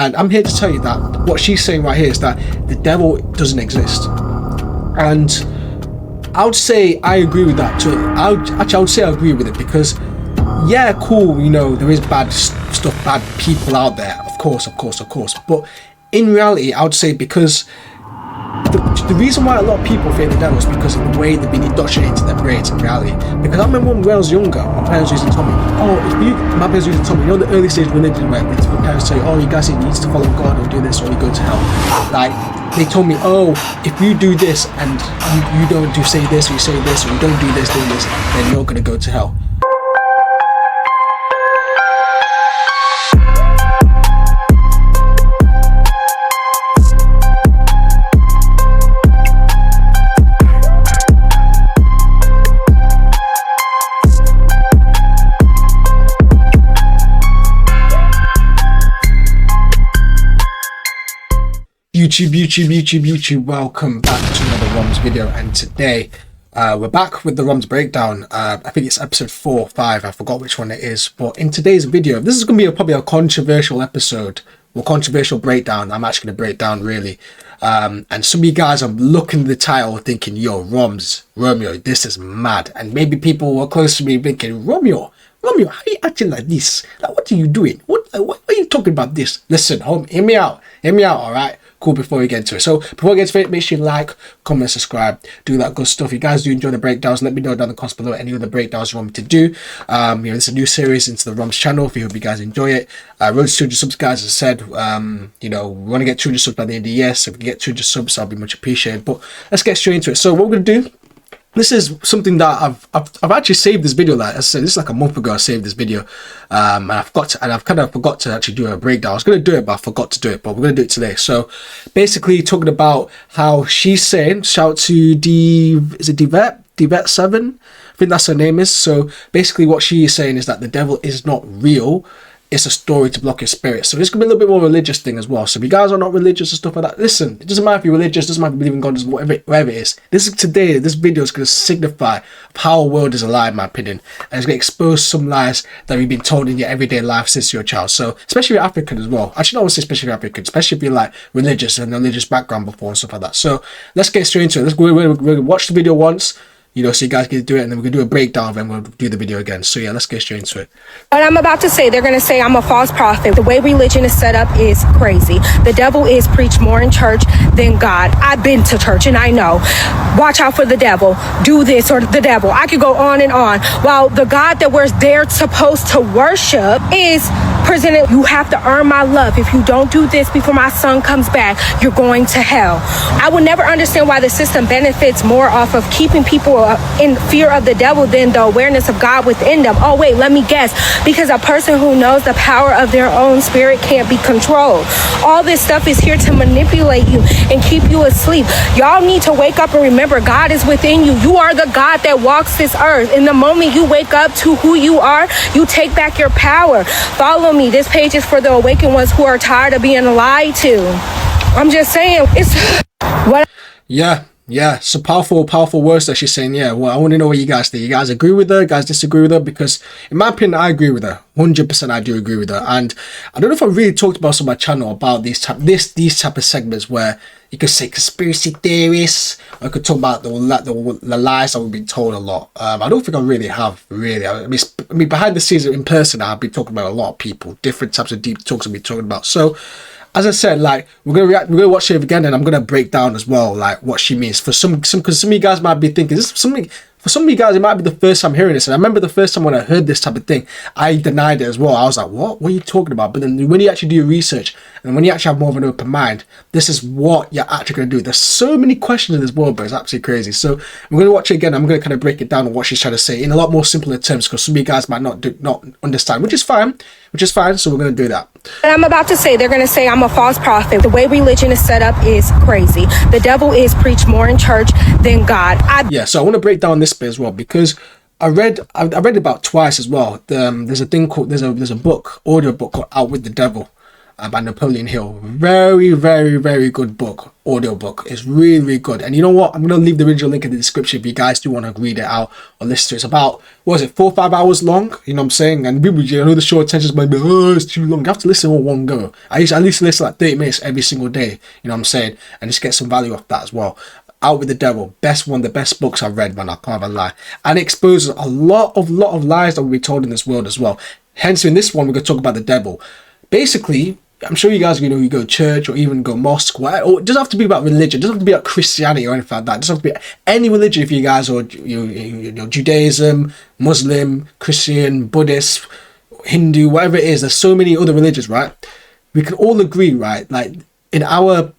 And I'm here to tell you that what she's saying right here is that the devil doesn't exist. And I would say I agree with that too. I would say I agree with it, because yeah, cool, you know, there is bad stuff, bad people out there, of course, but in reality, I would say, because the reason why a lot of people fear the devil is because of the way they've been indoctrinated into their brains in reality. Because I remember when I was younger, my parents used to tell me, you know, the early stage religion where my parents say, oh, you guys need to follow God or do this or you go to hell. Like, they told me, oh, if you do this and you don't say this or you say this or you don't do this, then you're gonna go to hell. YouTube, welcome back to another Romz video, and today we're back with the Romz breakdown. I think it's episode 4 or 5, I forgot which one it is, but in today's video, this is going to be probably a controversial episode, or controversial breakdown. I'm actually going to break down really, and some of you guys are looking at the title thinking, yo, Romeo, this is mad, and maybe people were close to me thinking, Romeo, how are you acting like this? Like, what are you doing? What are you talking about this? Listen, hear me out, all right? Cool, before we get into it. So before we get into it, make sure you like, comment, subscribe, do that good stuff. If you guys do enjoy the breakdowns, let me know down in the comments below any other breakdowns you want me to do. You know, this is a new series into the Romz channel. I hope you guys enjoy it. Road to 200 subs, guys, as I said, you know, we want to get 200 subs by the end of the year. So if we can get 200 subs, that'll be much appreciated. But let's get straight into it. So what we're gonna do, this is something that I've actually saved this video. Like I said, this is like a month ago I saved this video, and I've kind of forgot to actually do a breakdown. I was going to do it, but I forgot to do it, but we're going to do it today. So basically talking about how she's saying, shout to Devet7, I think that's her name is. So basically what she is saying is that the devil is not real. It's a story to block your spirit. So it's gonna be a little bit more religious thing as well. So if you guys are not religious and stuff like that, listen, it doesn't matter if you're religious, doesn't matter if you believe in God, whatever it is. This video is gonna signify how our world is a lie, in my opinion. And it's gonna expose some lies that we've been told in your everyday life since you're a child. So especially if you're African as well. Actually, I don't want to say especially if you're African, especially if you're like religious and religious background before and stuff like that. So let's get straight into it. We're gonna watch the video once, you know, so you guys can do it, and then we're gonna do a breakdown, and we'll do the video again. So yeah, let's get straight into it. What I'm about to say, they're gonna say I'm a false prophet. The way religion is set up is crazy. The devil is preached more in church than God. I've been to church and I know. Watch out for the devil. Do this or the devil. I could go on and on. While the God that we're there supposed to worship is presented, you have to earn my love. If you don't do this before my son comes back, you're going to hell. I will never understand why the system benefits more off of keeping people in fear of the devil than the awareness of God within them. Oh wait, let me guess. Because a person who knows the power of their own spirit can't be controlled. All this stuff is here to manipulate you and keep you asleep. Y'all need to wake up and remember God is within you. You are the God that walks this earth. In the moment you wake up to who you are, you take back your power. Follow me. This page is for the awakened ones who are tired of being lied to. I'm just saying, it's what. Yeah, so powerful words that she's saying. Yeah, well, I want to know what you guys think. You guys agree with her? You guys disagree with her? Because in my opinion, I agree with her. 100% I do agree with her. And I don't know if I really talked about on my channel about these type of segments where you could say conspiracy theorists, or you could talk about the lies that we've been told a lot. I don't think I really have, really. I mean, behind the scenes in person, I've been talking about a lot of people, different types of deep talks I've been talking about. So as I said, like, we're gonna watch it again, and I'm gonna break down as well, like, what she means. For some, because some of you guys might be thinking this is something. For some of you guys, it might be the first time hearing this. And I remember the first time when I heard this type of thing, I denied it as well. I was like, what are you talking about? But then when you actually do your research, and when you actually have more of an open mind, this is what you're actually going to do. There's so many questions in this world, but it's absolutely crazy. So I'm going to watch it again. I'm going to kind of break it down on what she's trying to say in a lot more simpler terms, because some of you guys might not understand, which is fine. So we're going to do that. What I'm about to say, they're going to say I'm a false prophet. The way religion is set up is crazy. The devil is preached more in church than God. Yeah, so I want to break down this bit as well, because I read about twice as well. There's a thing called, there's a book, audiobook called Outwit the Devil. by Napoleon Hill. Very, very, very good book, audiobook. It's really, really good. And you know what? I'm going to leave the original link in the description if you guys do want to read it out or listen to it. It's about, what was it, 4 or 5 hours long? You know what I'm saying? And people, you know, the short attention might be, oh, it's too long. You have to listen all one go. I used to at least listen like 30 minutes every single day. You know what I'm saying? And just get some value off that as well. Out with the Devil, one of the best books I've read, man. I can't even lie. And it exposes a lot of lies that we're told in this world as well. Hence, in this one, we're going to talk about the devil. Basically, I'm sure you guys, you know, you go to church or even go mosque, or it doesn't have to be about religion. It doesn't have to be about Christianity or anything like that. It doesn't have to be any religion if you guys, or you know, Judaism, Muslim, Christian, Buddhist, Hindu, whatever it is. There's so many other religions, right? We can all agree, right? Like in our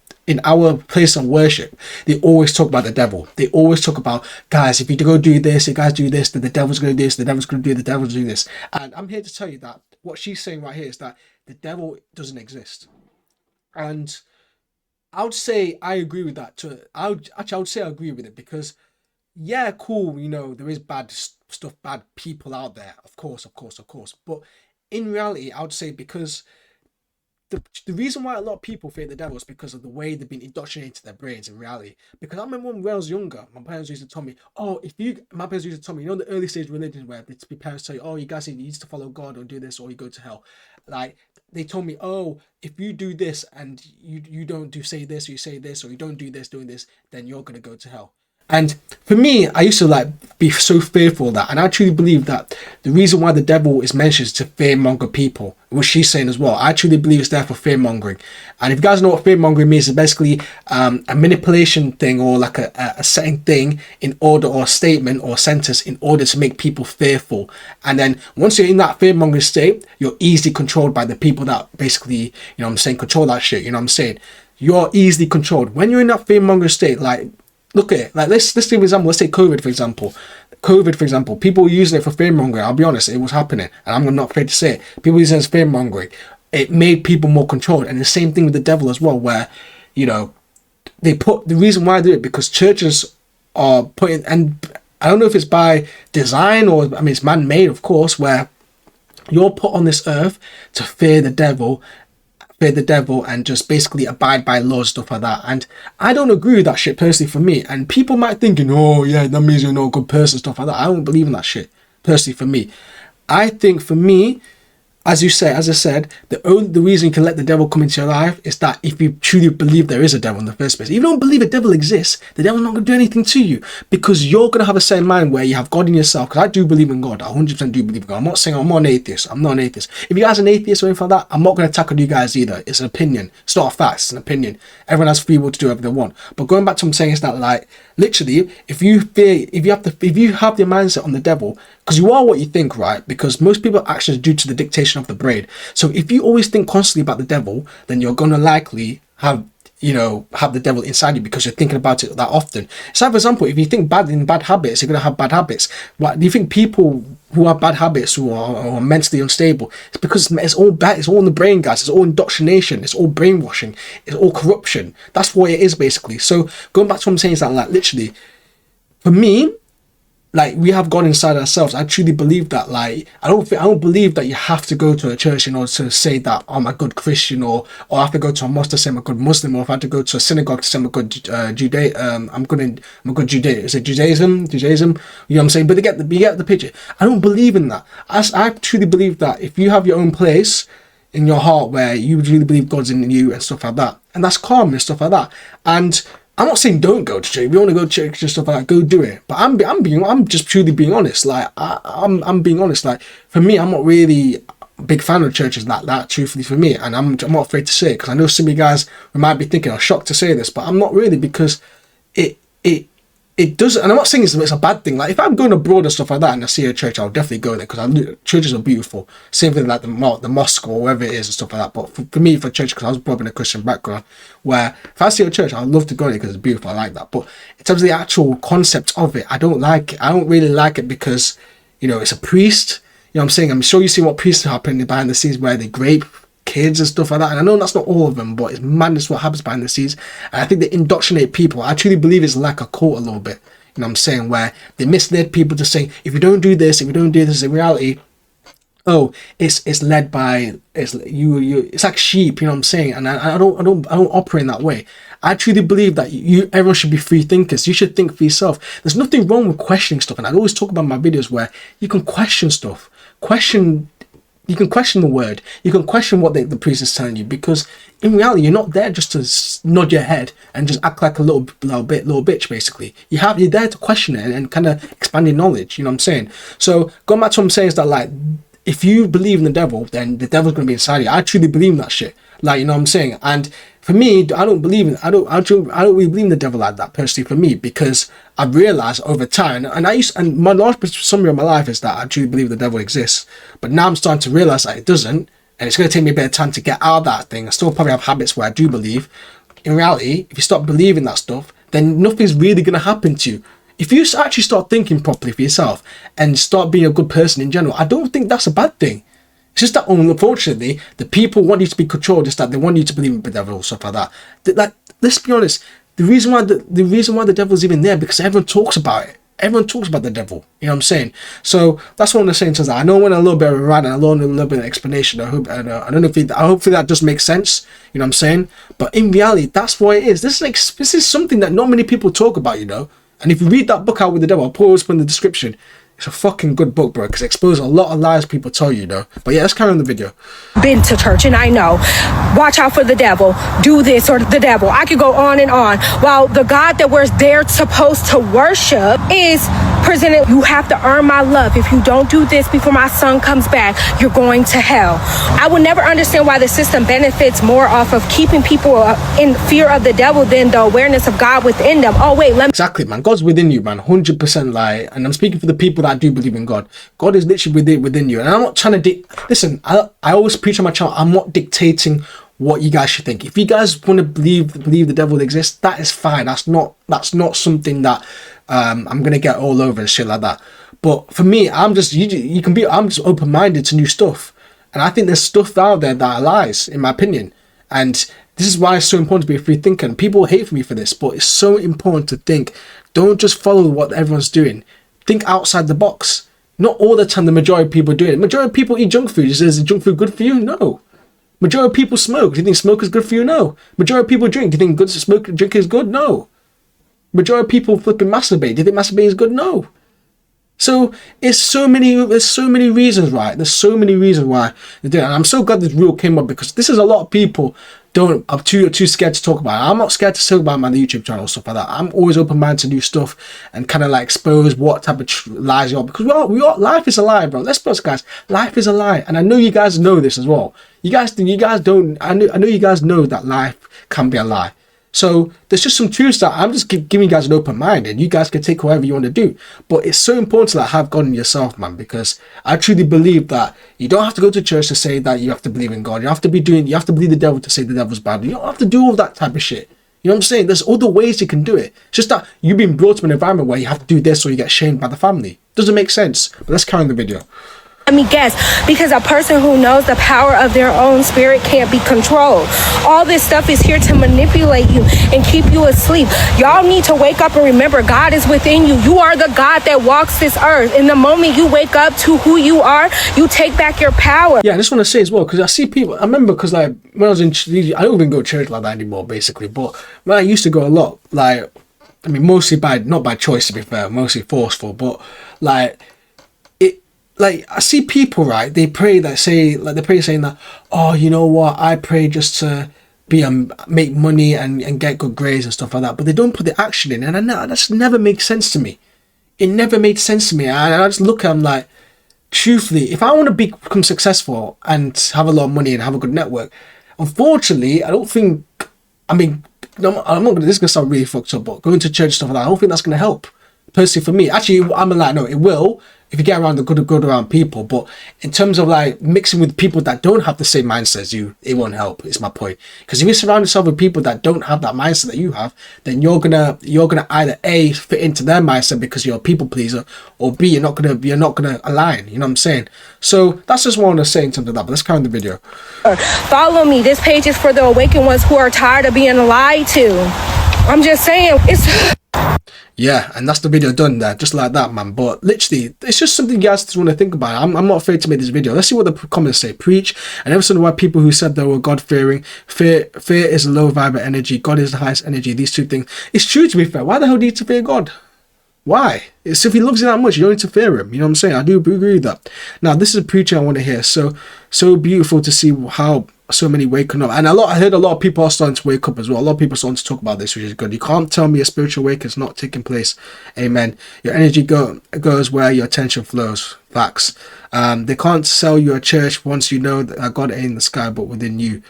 place of worship, they always talk about the devil. They always talk about, guys, if you go do this, if guys do this, then the devil's going to do this, the devil's going to do, the devil's going to do this. And I'm here to tell you that what she's saying right here is that the devil doesn't exist. And I would say I agree with that. I would say I agree with it, because yeah, cool, you know, there is bad stuff, bad people out there, of course. But in reality, I would say, because the reason why a lot of people fear the devil is because of the way they've been indoctrinated into their brains in reality. Because I remember when I was younger, my parents used to tell me, you know, the early stage religion where the parents tell you, oh, you guys need to follow God or do this or you go to hell. Like, they told me, oh, if you do this and you don't say this, or you say this, or you don't do this, doing this, then you're going to go to hell. And for me, I used to like be so fearful of that. And I truly believe that the reason why the devil is mentioned is to fearmonger people, which she's saying as well. I truly believe it's there for fearmongering. And if you guys know what fearmongering means, it's basically a manipulation thing, or like a setting thing in order, or a statement or a sentence in order to make people fearful. And then once you're in that fearmongering state, you're easily controlled by the people that basically, you know what I'm saying, control that shit. You know what I'm saying? You're easily controlled. When you're in that fearmongering state, like, look at it. Like, let's give an example. Let's take COVID, for example. People using it for fear-mongering. I'll be honest, it was happening. And I'm not afraid to say it. People using it as fear-mongering. It made people more controlled. And the same thing with the devil as well, where, you know, the reason why I do it, because churches are putting, and I don't know if it's by design or, I mean, it's man-made, of course, where you're put on this earth to fear the devil and just basically abide by laws, stuff like that. And I don't agree with that shit personally, for me. And people might thinking, oh yeah, that means you're not a good person, stuff like that. I don't believe in that shit personally, for me. I think for me, as I said, the reason you can let the devil come into your life is that if you truly believe there is a devil in the first place. If you don't believe a devil exists, the devil's not going to do anything to you, because you're going to have a certain mind where you have God in yourself. Because I do believe in God. I 100% do believe in God. I'm not saying I'm not an atheist. I'm not an atheist. If you guys are an atheist or anything like that, I'm not going to attack on you guys either. It's an opinion. It's not a fact. It's an opinion. Everyone has free will to do whatever they want. But going back to what I'm saying is that, like, literally, if you have the mindset on the devil, because you are what you think, right? Because most people's actions are due to the dictation of the brain. So if you always think constantly about the devil, then you're going to likely have the devil inside you, because you're thinking about it that often. So, for example, if you think bad habits, you're going to have bad habits. What do you think people who have bad habits, who are mentally unstable, it's because it's all bad. It's all in the brain, guys. It's all indoctrination. It's all brainwashing. It's all corruption. That's what it is, basically. So going back to what I'm saying is that, like, literally, for me, like, we have God inside ourselves. I truly believe that. Like, I don't believe that you have to go to a church in order to say that I'm a good Christian, or I have to go to a mosque to say I'm a good Muslim, or if I have to go to a synagogue to say I'm a good Judaism. Is it Judaism? You know what I'm saying? But you get the picture. I don't believe in that. I truly believe that if you have your own place in your heart where you really believe God's in you and stuff like that, and that's calm and stuff like that, and I'm not saying don't go to church. If you want to go to church and stuff like that, go do it. But I'm just truly being honest. Like, I'm being honest. Like, for me, I'm not really a big fan of churches like that, truthfully, for me. And I'm not afraid to say it, because I know some of you guys might be thinking, I'm shocked to say this, but I'm not really, because it does, and I'm not saying it's a bad thing. Like, if I'm going abroad and stuff like that and I see a church, I'll definitely go there, because churches are beautiful. Same thing like the mosque or wherever it is and stuff like that. But for me, for church, because I was brought up in a Christian background, where if I see a church, I'd love to go there because it's beautiful. I like that. But in terms of the actual concept of it, I don't like it. I don't really like it, because, you know, it's a priest. You know what I'm saying? I'm sure you see what priests happen behind the scenes, where they grape kids and stuff like that. And I know that's not all of them, but it's madness what happens behind the scenes. And I think they indoctrinate people. I truly believe it's like a cult a little bit. You know what I'm saying? Where they mislead people to say, if you don't do this, if you don't do this, in reality, oh, it's led by, it's it's like sheep, you know what I'm saying? And I don't operate in that way. I truly believe that everyone should be free thinkers. You should think for yourself. There's nothing wrong with questioning stuff, and I always talk about in my videos where you can question stuff. You can question the word. You can question what the priest is telling you, because in reality, you're not there just to nod your head and just act like a little bitch. Basically, you're there to question it and kind of expand your knowledge. You know what I'm saying? So going back to what I'm saying is that, like, if you believe in the devil, then the devil's going to be inside you. I truly believe in that shit. Like, you know what I'm saying? And for me, I don't really believe in the devil like that, personally, for me, because I've realized over time, and my last summary of my life is that I truly believe the devil exists. But now I'm starting to realize that it doesn't, and it's going to take me a bit of time to get out of that thing. I still probably have habits where I do believe. In reality, if you stop believing that stuff, then nothing's really going to happen to you. If you actually start thinking properly for yourself and start being a good person in general, I don't think that's a bad thing. It's just that, unfortunately, the people want you to be controlled. Just that they want you to believe in the devil or stuff like that. Like, let's be honest. The reason why the devil's even there, because everyone talks about it. Everyone talks about the devil. You know what I'm saying? So that's what I'm saying. So I know when a little bit of a rant and I know a little bit of explanation. I don't know if hopefully that just makes sense. You know what I'm saying? But in reality, that's what it is. This is something that not many people talk about. You know. And if you read that book, Out with the Devil, I'll put it in the description. It's a fucking good book, bro, because it exposes a lot of lies people tell you, though. But yeah, let's carry on the video. Been to church, and I know. Watch out for the devil. Do this or the devil. I could go on and on. While the God that we're there supposed to worship is presented. You have to earn my love. If you don't do this before my son comes back, you're going to hell. I will never understand why the system benefits more off of keeping people in fear of the devil than the awareness of God within them. Oh, wait, Exactly, man. God's within you, man. 100% lie. And I'm speaking for the people that do believe in God. God is literally within you. And I'm not trying to listen, I always preach on my channel, I'm not dictating what you guys should think. If you guys want to believe the devil exists, that is fine. That's not something that I'm gonna get all over and shit like that. But for me, I'm just I'm just open-minded to new stuff. And I think there's stuff out there that are lies, in my opinion. And this is why it's so important to be a free thinker. And people hate for me for this, but it's so important to think. Don't just follow what everyone's doing. Think outside the box. Not all the time the majority of people do it. Majority of people eat junk food. Is junk food good for you? No. Majority of people smoke. Do you think smoke is good for you? No. Majority of people drink. Do you think drink is good? No. Majority of people flipping masturbate. Do you think masturbate is good? No. So there's so many reasons, right? There's so many reasons why they do it. And I'm so glad this rule came up, because this is a lot of people are too scared to talk about it. I'm not scared to talk about my YouTube channel, stuff like that. I'm always open-minded to new stuff and kind of like expose what type of lies you are, because life is a lie, bro. Let's be honest, guys. Life is a lie, and I know you guys know this as well. You guys don't. I know you guys know that life can be a lie. So there's just some truths that I'm just giving you guys an open mind, and you guys can take whatever you want to do. But it's so important to have God in yourself, man, because I truly believe that you don't have to go to church to say that you have to believe in God. You have to believe the devil to say the devil's bad. You don't have to do all that type of shit. You know what I'm saying? There's other ways you can do it. It's just that you've been brought to an environment where you have to do this or you get shamed by the family. Doesn't make sense. But let's carry on the video. Let me guess, because a person who knows the power of their own spirit can't be controlled. All this stuff is here to manipulate you and keep you asleep. Y'all need to wake up and remember God is within you. You are the God that walks this earth. In the moment you wake up to who you are, you take back your power. Yeah, I just want to say as well, because I see people, I remember, because like when I was in, I don't even go to church like that anymore, basically. But when I used to go a lot, like, I mean, mostly not by choice, to be fair, mostly forceful, but like I see people, right? They pray saying that, oh, you know what? I pray just to make money and get good grades and stuff like that. But they don't put the action in, and that just never makes sense to me. It never made sense to me. And I just look at them like, truthfully, if I want to become successful and have a lot of money and have a good network, unfortunately, I don't think. I mean, I'm not gonna. This is gonna sound really fucked up, but going to church and stuff like that, I don't think that's gonna help. Personally, for me, actually, I'm like, no, it will if you get around the good around people. But in terms of like mixing with people that don't have the same mindset as you, it won't help. Is my point. Because if you surround yourself with people that don't have that mindset that you have, then you're gonna either A, fit into their mindset because you're a people pleaser, or B, you're not gonna align. You know what I'm saying? So that's just what I want to say in terms of that. But let's carry on the video. Follow me. This page is for the awakened ones who are tired of being lied to. I'm just saying, Yeah, and that's the video done there, just like that, man. But literally, it's just something you guys just want to think about. I'm not afraid to make this video. Let's see what the comments say. Preach. And every single why people who said they were God-fearing. Fear is a low vibrant energy. God is the highest energy. These two things. It's true, to be fair. Why the hell do you need to fear God? Why? It's if he loves you that much, you don't need to fear him. You know what I'm saying? I do agree with that. Now, this is a preaching I want to hear. So beautiful to see how so many waking up. And I heard a lot of people are starting to wake up as well. A lot of people are starting to talk about this, which is good. You can't tell me a spiritual wake is not taking place. Amen. Your energy goes where your attention flows. Facts. They can't sell you a church once you know that God ain't in the sky but within you.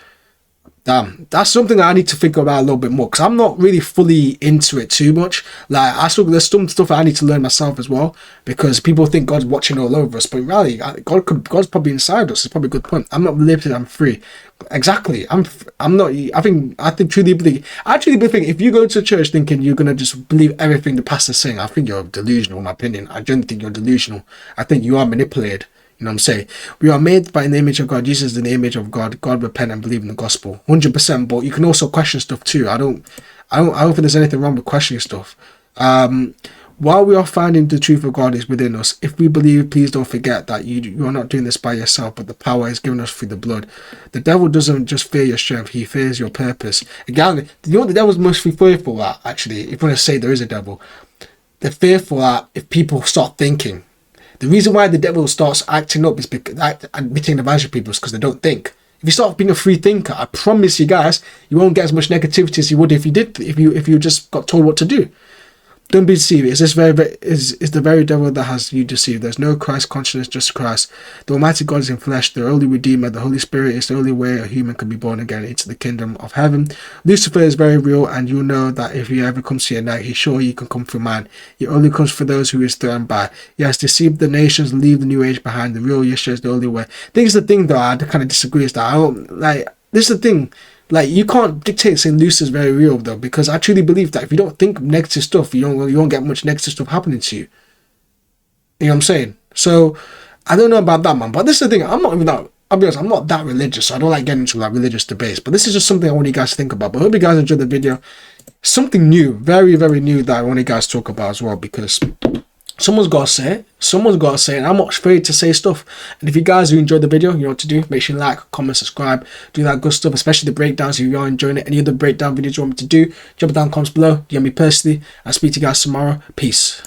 Damn, that's something that I need to think about a little bit more, because I'm not really fully into it too much. Like, there's some stuff I need to learn myself as well, because people think God's watching all over us, but really, God's probably inside us. It's probably a good point. I'm not limited. I'm free. Exactly. I'm not. I truly believe if you go to church thinking you're gonna just believe everything the pastor's saying, I think you're delusional. In my opinion, I don't think you're delusional. I think you are manipulated. You know what I'm saying? We are made by the image of God. Jesus is in the image of God. God, repent and believe in the gospel. 100%. But you can also question stuff too. I don't think there's anything wrong with questioning stuff. While we are finding the truth of God is within us, if we believe, please don't forget that you are not doing this by yourself, but the power is given us through the blood. The devil doesn't just fear your strength, he fears your purpose. Again, you know what the devil's mostly fearful at, actually, if you want to say there is a devil? They're fearful at if people start thinking. The reason why the devil starts acting up is because taking advantage of people is because they don't think. If you start being a free thinker, I promise you guys, you won't get as much negativity as you would if you just got told what to do. Don't be deceived. It's the very devil that has you deceived. There's no Christ consciousness, just Christ. The Almighty God is in flesh, the only Redeemer. The Holy Spirit is the only way a human can be born again into the kingdom of heaven. Lucifer is very real, and you'll know that if he ever comes to your night, he's sure he can come through man. He only comes for those who is thrown by. He has deceived the nations, leave the new age behind. The real Yeshua is the only way. I think it's the thing, though, I kind of disagree with that. I don't, like, this is the thing. Like, you can't dictate saying Lucifer's very real, though, because I truly believe that if you don't think negative stuff, you won't get much negative stuff happening to you. You know what I'm saying? So, I don't know about that, man. But this is the thing. I'll be honest, I'm not that religious. So I don't like getting into like religious debates. But this is just something I want you guys to think about. But I hope you guys enjoyed the video. Something new, very, very new that I want you guys to talk about as well, because someone's got to say it. Someone's got to say it. And I'm not afraid to say stuff. And if you guys who enjoyed the video, you know what to do. Make sure you like, comment, subscribe. Do that good stuff, especially the breakdowns. If you are enjoying it, any other breakdown videos you want me to do, drop it down in the comments below. DM me personally. I'll speak to you guys tomorrow. Peace.